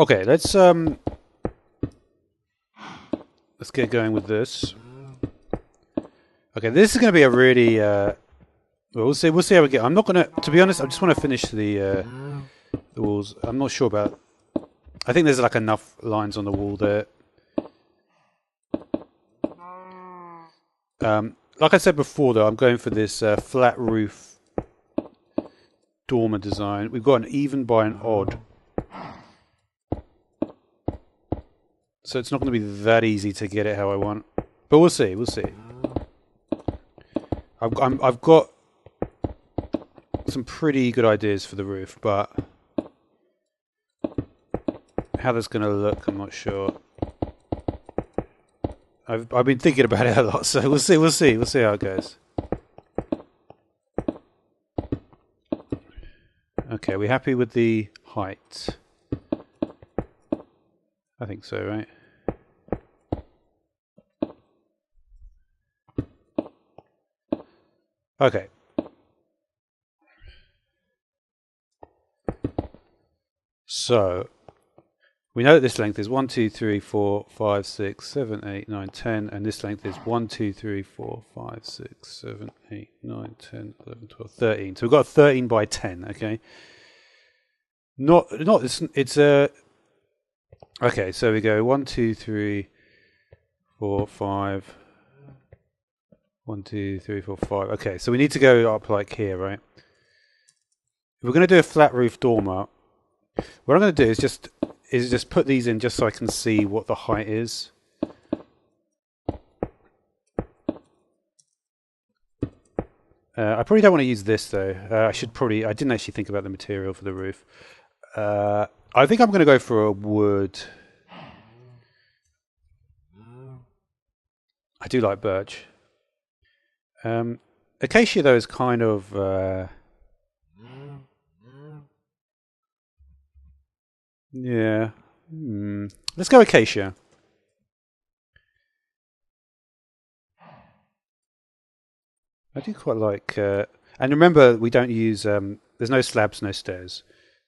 Okay, let's get going with this. Okay, this is going to be a really well, we'll see how we get. I'm not going to be honest, I just want to finish the walls. I'm not sure about. I think there's like enough lines on the wall there. Like I said before, though, I'm going for this flat roof dormer design. We've got an even by an odd, so it's not going to be that easy to get it how I want. But we'll see. We'll see. I've got some pretty good ideas for the roof, but how that's going to look, I'm not sure. I've been thinking about it a lot, so we'll see how it goes. Okay, are we happy with the height? I think so, right? Okay. So we know that this length is 1, 2, 3, 4, 5, 6, 7, 8, 9, 10, and this length is 1, 2, 3, 4, 5, 6, 7, 8, 9, 10, 11, 12, 13. So we've got a 13 by 10, okay? It's a... Okay, so we go 1, 2, 3, 4, 5... 1, 2, 3, 4, 5. Okay, so we need to go up like here, right? If we're going to do a flat roof dormer, what I'm going to do is just put these in just so I can see what the height is. I probably don't want to use this though. I didn't actually think about the material for the roof. I think I'm going to go for a wood. I do like birch. Acacia though is kind of yeah. Let's go acacia. I do quite like and remember we don't use there's no slabs, no stairs.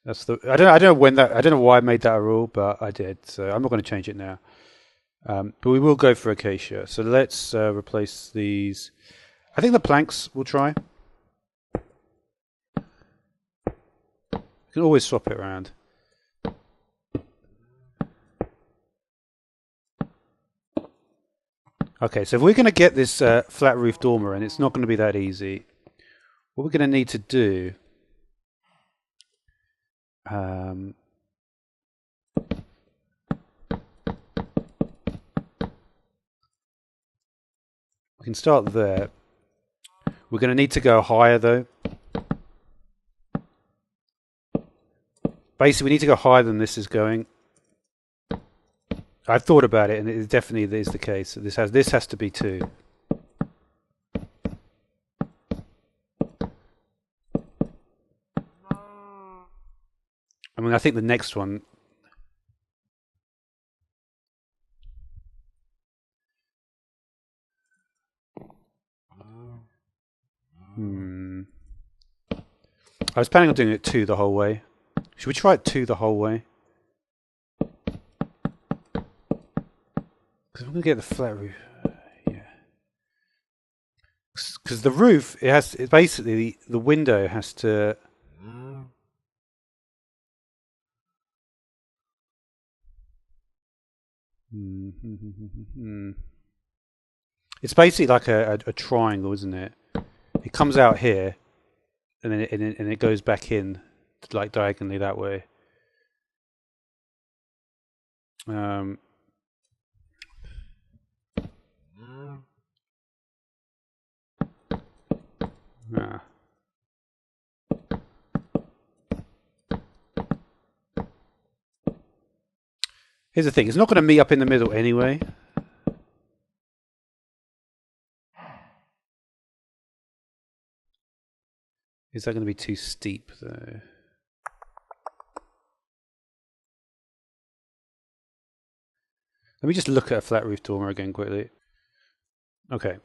I don't know why I made that a rule, but I did, so I'm not going to change it now. But we will go for acacia. So let's replace these. I think the planks we'll try. You can always swap it around. Okay, so if we're going to get this flat roof dormer in, it's not going to be that easy. What we're going to need to do... we can start there. We're going to need to go higher though. Basically, we need to go higher than this is going. I've thought about it, and it definitely is the case. This has to be 2. I mean, I think the next one. I was planning on doing it 2 the whole way. Should we try it 2 the whole way? Because I'm going to get the flat roof. Yeah. Because the roof, it basically, the window has to... It's basically like a triangle, isn't it? It comes out here, and then it goes back in, like diagonally that way. Here's the thing, it's not going to meet up in the middle anyway. Is that going to be too steep though? Let me just look at a flat roof dormer again quickly. Okay.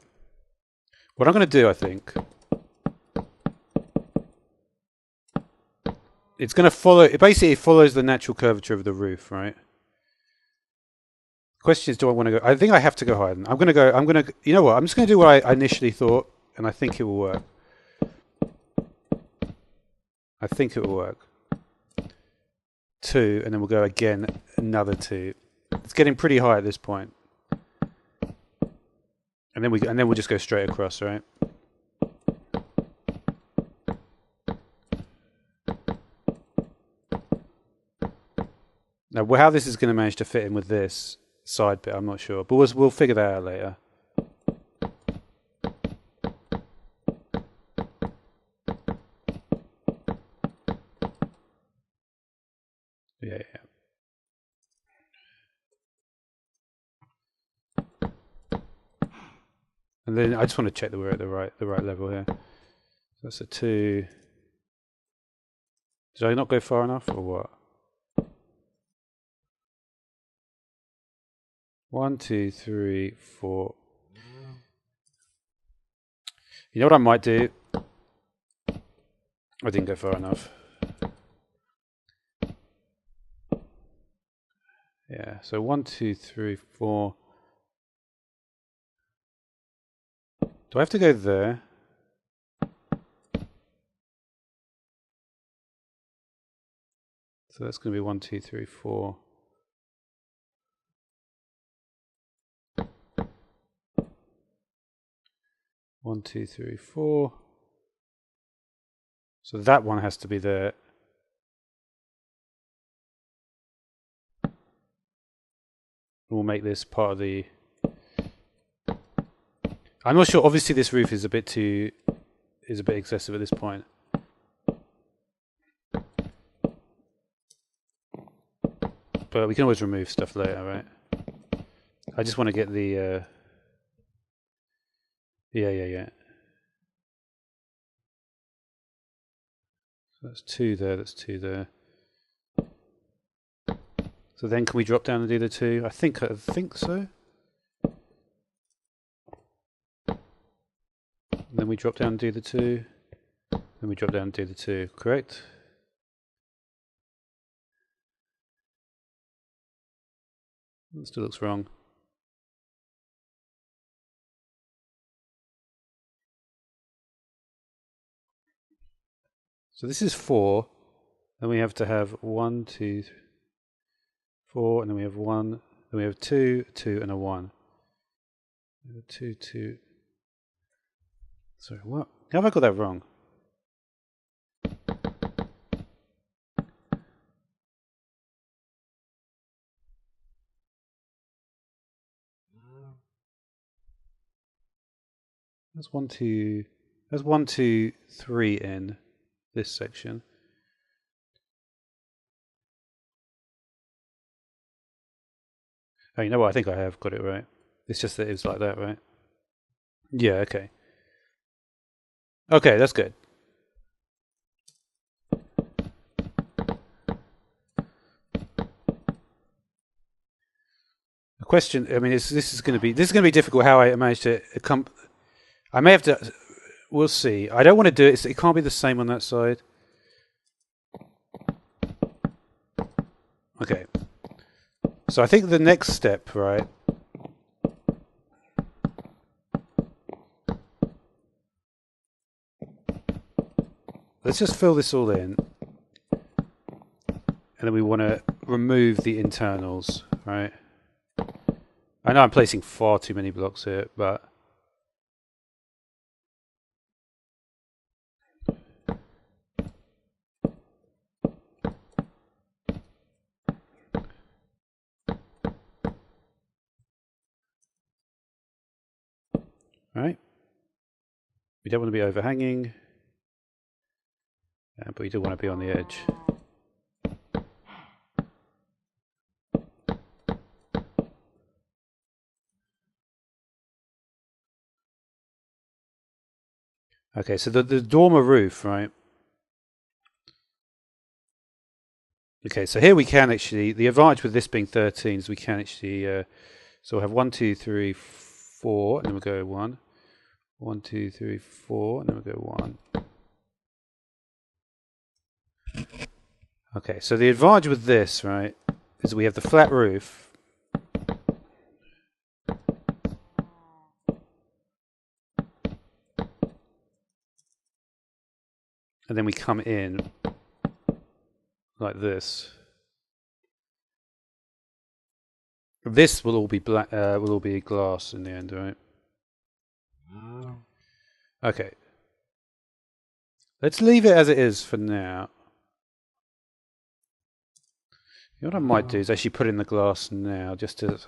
What I'm going to do, I think... it's going to follow. It basically follows the natural curvature of the roof, right? The question is, do I want to go? I think I have to go higher. I'm going to go. I'm going to. You know what? I'm just going to do what I initially thought, and I think it will work. I think it will work. 2, and then we'll go again. Another 2. It's getting pretty high at this point, and then we'll just go straight across, right? Now, how this is going to manage to fit in with this side bit, I'm not sure, but we'll figure that out later. Yeah. And then I just want to check that we're at the right level here. So that's a 2. Did I not go far enough, or what? 1, 2, 3, 4. You know what I might do? I didn't go far enough. Yeah, so 1, 2, 3, 4. Do I have to go there? So that's going to be 1, 2, 3, 4. One, 2, 3, 4. So that one has to be there. We'll make this part of the. I'm not sure. Obviously, this roof is a bit excessive at this point. But we can always remove stuff later, right? I just want to get the. Yeah. So that's 2 there. That's 2 there. So then, can we drop down and do the 2? I think so. And then we drop down and do the 2. Then we drop down and do the 2. Correct? That still looks wrong. So this is 4. Then we have to have 1, 2, 4, and then we have 1. Then we have 2, 2, and a 1. 2, 2. Sorry, what? How have I got that wrong? That's 1, 2. That's 1, 2, 3 in this section. Oh, you know what? I think I have got it right. It's just that it was like that, right? Yeah, okay. Okay, that's good. The question, I mean, this is going to be difficult. How I managed to I may have to. We'll see. I don't want to do it. It can't be the same on that side. Okay. So I think the next step, right? Let's just fill this all in. And then we want to remove the internals, right? I know I'm placing far too many blocks here, but... Right? We don't want to be overhanging, but we do want to be on the edge. Okay, so the dormer roof, right? Okay, so here we can actually, the advantage with this being 13 is we can actually, so we'll have 1, 2, 3, 4, and then we'll go 1. 1, 2, 3, 4, and then we'll go 1. Okay, so the advantage with this, right, is we have the flat roof. And then we come in like this. This will all be black. Will all be glass in the end, right? Okay. Let's leave it as it is for now. You know what I might do is actually put in the glass now, just to.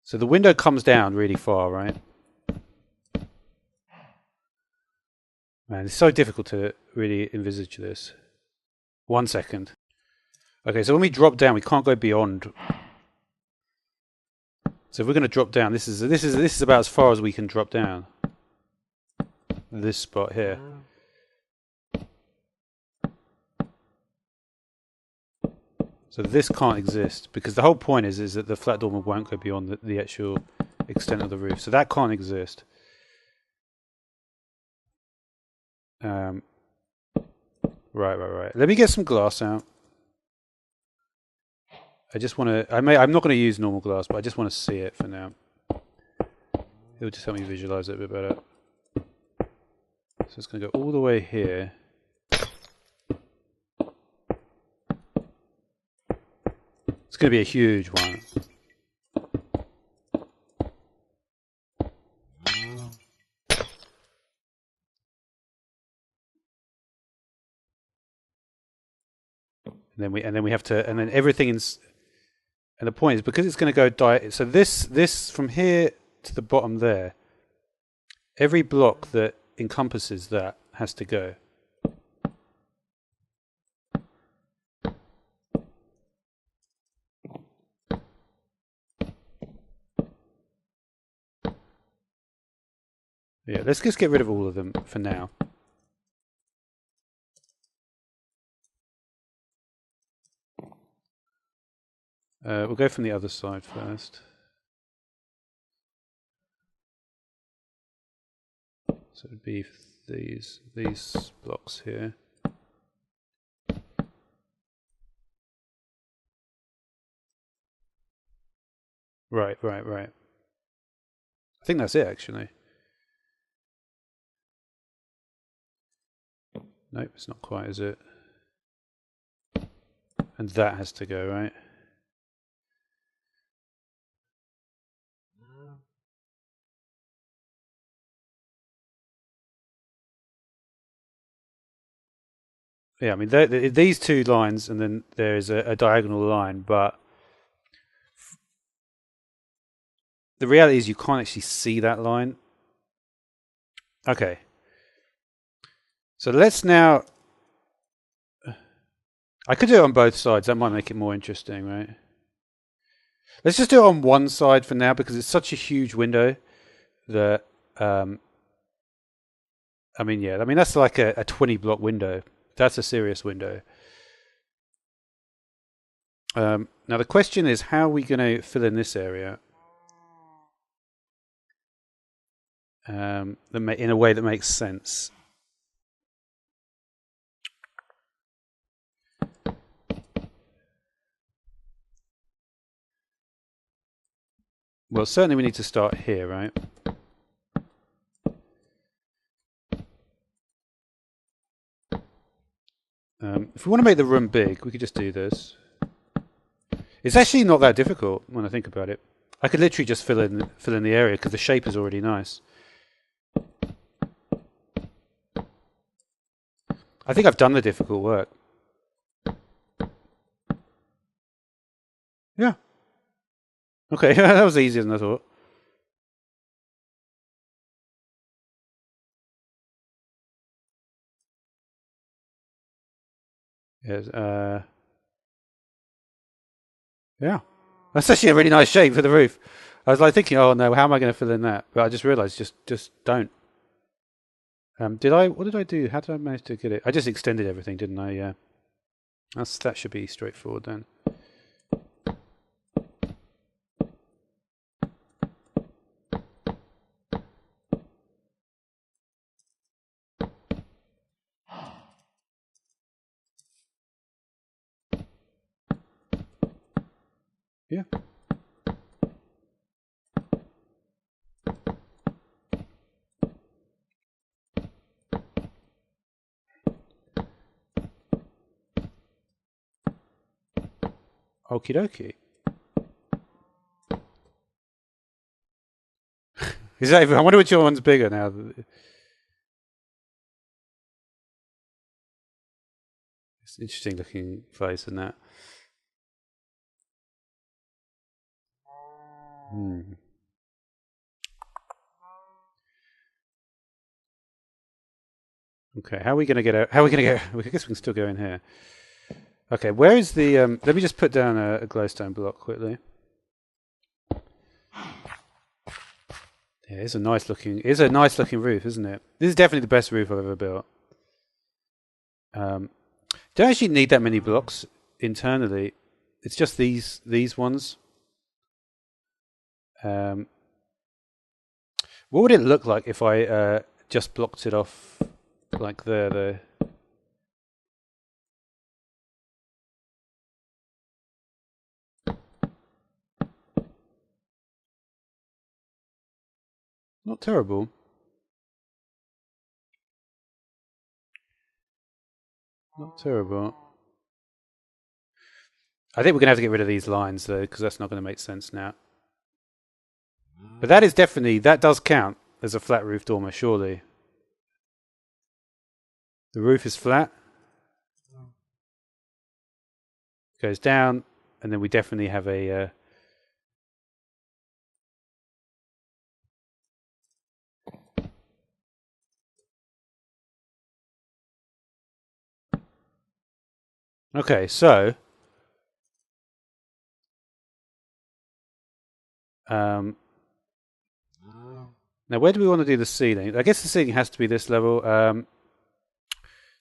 So the window comes down really far, right? Man, it's so difficult to really envisage this. 1 second. Okay, so when we drop down, we can't go beyond. So if we're going to drop down, this is about as far as we can drop down. This spot here. So this can't exist because the whole point is that the flat dormer won't go beyond the actual extent of the roof. So that can't exist. Right. Let me get some glass out. I just want to. I'm not going to use normal glass, but I just want to see it for now. It'll just help me visualize it a bit better. So it's going to go all the way here. It's going to be a huge one. And then we have to, and then everything in. And the point is, because it's going to go so this from here to the bottom there, every block that encompasses that has to go. Yeah, let's just get rid of all of them for now. We'll go from the other side first. So it would be these blocks here. Right. I think that's it, actually. Nope, it's not quite, is it? And that has to go, right? Yeah, I mean, these two lines, and then there is a diagonal line, but the reality is you can't actually see that line. Okay. So let's now... I could do it on both sides. That might make it more interesting, right? Let's just do it on one side for now because it's such a huge window that... I mean, that's like a 20 block window. That's a serious window. Now the question is, how are we going to fill in this area in a way that makes sense? Well, certainly we need to start here, right? If we want to make the room big, we could just do this. It's actually not that difficult when I think about it. I could literally just fill in the area because the shape is already nice. I think I've done the difficult work. Yeah. Okay, that was easier than I thought. Yes. Yeah. That's actually a really nice shape for the roof. I was like thinking, oh no, how am I going to fill in that? But I just realised, just don't. What did I do? How did I manage to get it? I just extended everything, didn't I? Yeah. That should be straightforward then. Yeah. Okie dokie. Is that even, I wonder which one's bigger now. It's an interesting looking face in that. Okay, how are we going to get out? How are we going to get? I guess we can still go in here. Okay, where is the? Let me just put down a glowstone block quickly. Yeah, it's a nice looking. It's a nice looking roof, isn't it? This is definitely the best roof I've ever built. Don't actually need that many blocks internally. It's just these ones. What would it look like if I just blocked it off like there? Not terrible. Not terrible. I think we're going to have to get rid of these lines though, because that's not going to make sense now. But that is definitely, that does count as a flat roof dormer, surely. The roof is flat. Goes down, and then we definitely have a... Okay, so... now, where do we want to do the ceiling? I guess the ceiling has to be this level.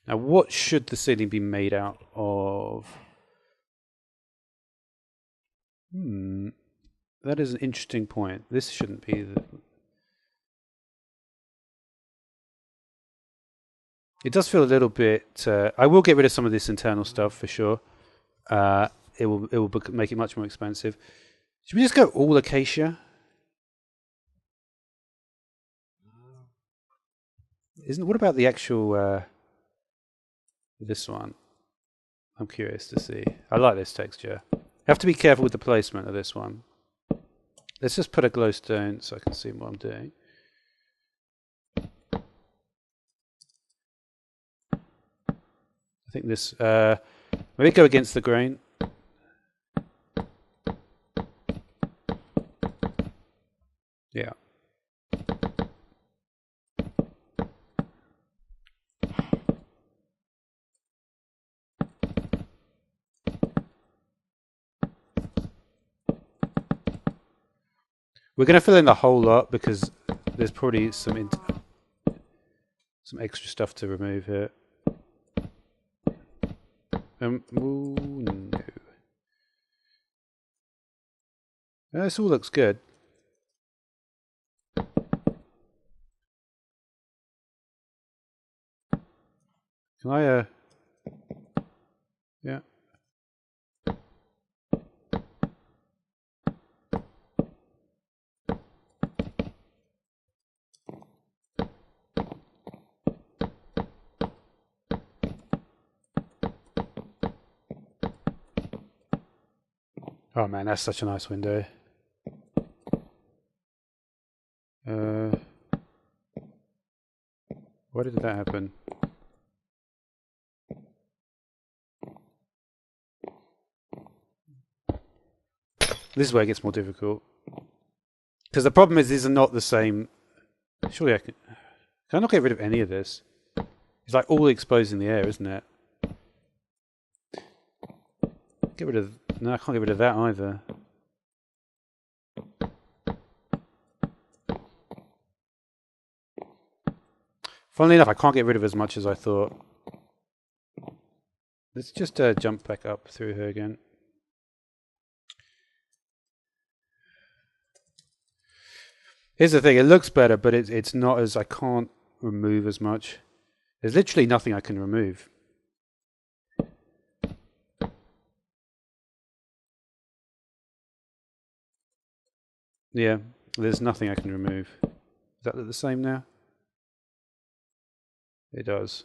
Now, what should the ceiling be made out of? That is an interesting point. This shouldn't be the... It does feel a little bit... I will get rid of some of this internal stuff for sure. It will make it much more expensive. Should we just go all acacia? What about the actual this one? I'm curious to see. I like this texture. Have to be careful with the placement of this one. Let's just put a glowstone so I can see what I'm doing. I think this maybe go against the grain. Yeah. We're going to fill in the whole lot because there's probably some extra stuff to remove here. Ooh, no. This all looks good. Can I, yeah. Oh man, that's such a nice window. Why did that happen? This is where it gets more difficult. Because the problem is these are not the same. Surely I can I not get rid of any of this? It's like all exposed in the air, isn't it? Get rid of... No, I can't get rid of that either. Funnily enough, I can't get rid of as much as I thought. Let's just jump back up through here again. Here's the thing, it looks better, but it's not as... I can't remove as much. There's literally nothing I can remove. Yeah, there's nothing I can remove. Does that look the same now? It does.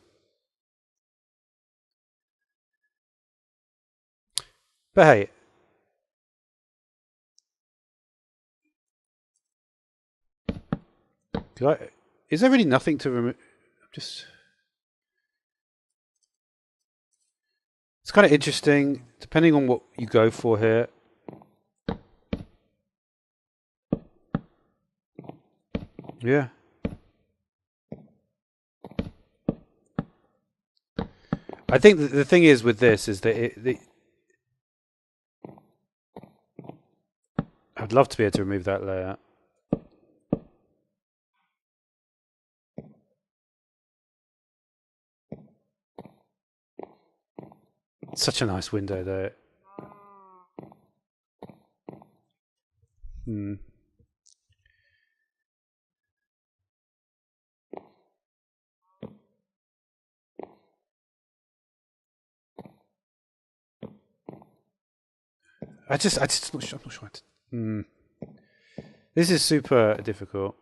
But hey, is there really nothing to remove? Just, it's kind of interesting, depending on what you go for here. Yeah. I think the thing is with this is that I'd love to be able to remove that layer. Such a nice window though. Hmm. I'm not sure. I'm not sure. This is super difficult.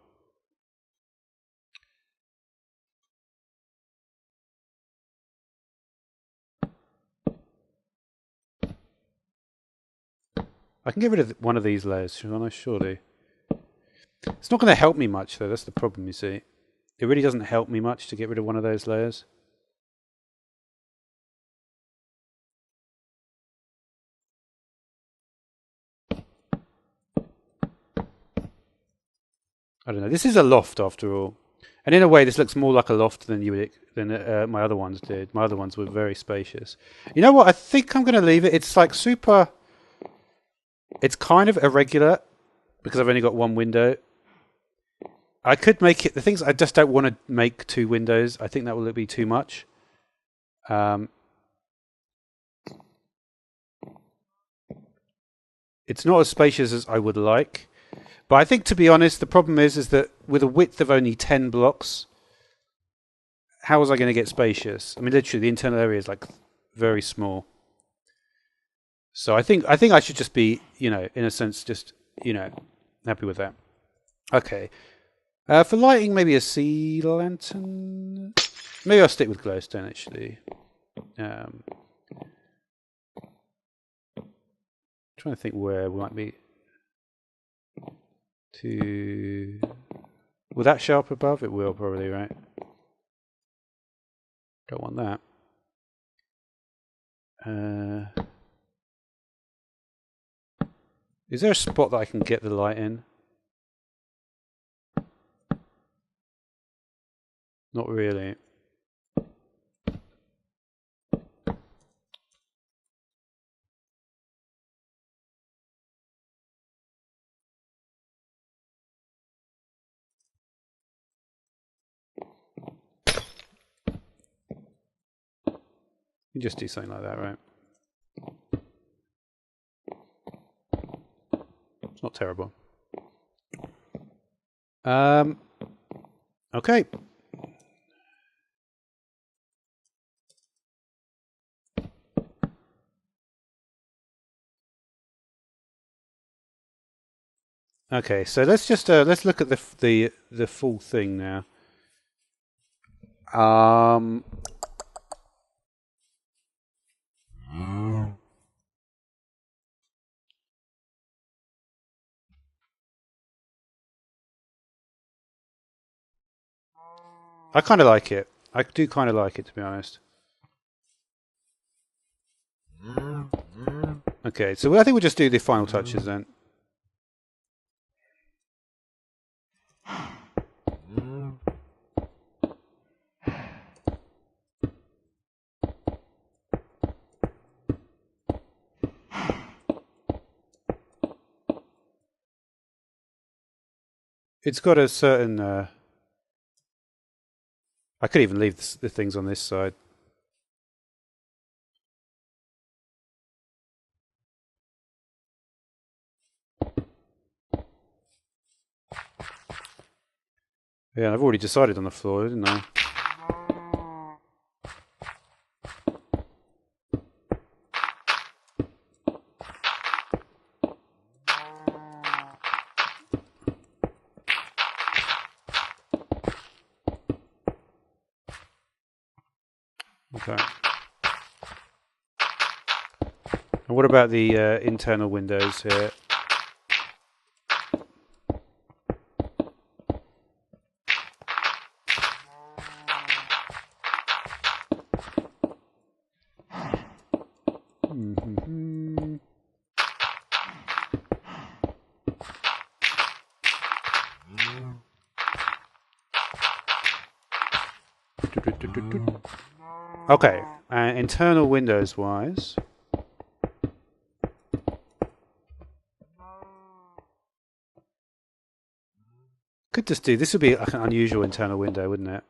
I can get rid of one of these layers, shouldn't I? Surely. It's not going to help me much, though. That's the problem, you see. It really doesn't help me much to get rid of one of those layers. I don't know. This is a loft, after all. And in a way, this looks more like a loft than my other ones did. My other ones were very spacious. You know what? I think I'm going to leave it. It's like super... It's kind of irregular because I've only got one window. I could make it... The things I just don't want to make two windows. I think that will be too much. It's not as spacious as I would like. But I think, to be honest, the problem is that with a width of only 10 blocks, how was I going to get spacious? I mean, literally, the internal area is like very small. So I think I should just be, in a sense, just, happy with that. Okay. For lighting, maybe a sea lantern. Maybe I'll stick with glowstone, actually. Trying to think where we might be. Will that show up above? It will probably, right? Don't want that. Is there a spot that I can get the light in? Not really. You just do something like that, right? It's not terrible. Okay. Okay, so let's just let's look at the full thing now. I kind of like it. I do kind of like it, to be honest. Okay, so I think we'll just do the final touches then. It's got a certain... I could even leave the things on this side. Yeah, I've already decided on the floor, didn't I? Okay. And what about the internal windows here? Okay, internal windows wise. Could just do, this would be like an unusual internal window, wouldn't it?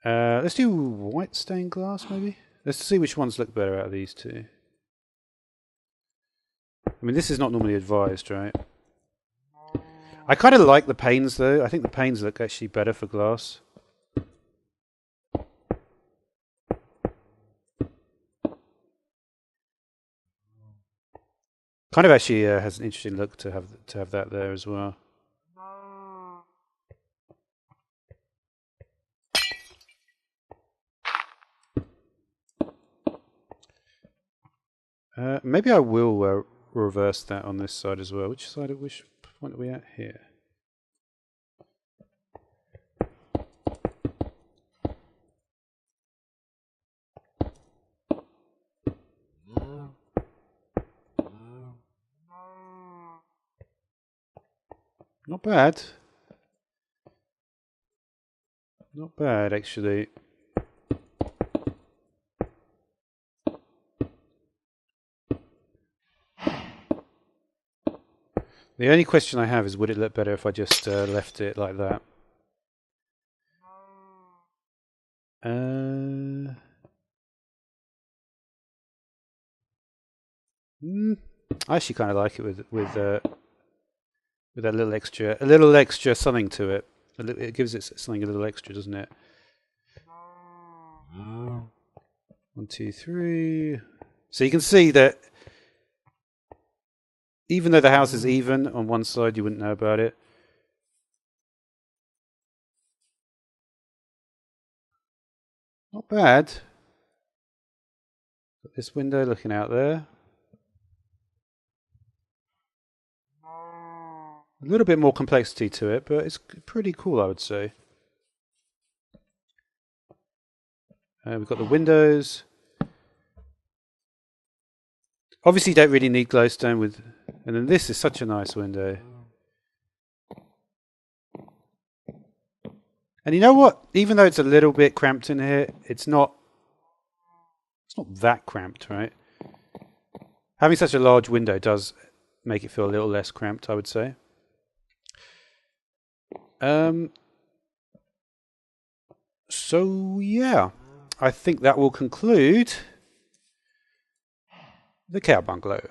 Let's do white stained glass maybe? Let's see which ones look better out of these two. I mean, this is not normally advised, right? I kind of like the panes though. I think the panes look actually better for glass. Kind of actually has an interesting look to have that there as well. Maybe I will reverse that on this side as well. Which point are we at here? Not bad. Not bad, actually. The only question I have is, would it look better if I just left it like that? I actually kind of like it with that little extra something to it. It gives it something a little extra, doesn't it? 1, 2, 3. So you can see that even though the house is even on one side, you wouldn't know about it. Not bad. Got this window looking out there. A little bit more complexity to it, but it's pretty cool, I would say. We've got the windows. Obviously, you don't really need glowstone with... And then this is such a nice window. And you know what? Even though it's a little bit cramped in here, it's not that cramped, right? Having such a large window does make it feel a little less cramped, I would say. So yeah, I think that will conclude the cow bungalow.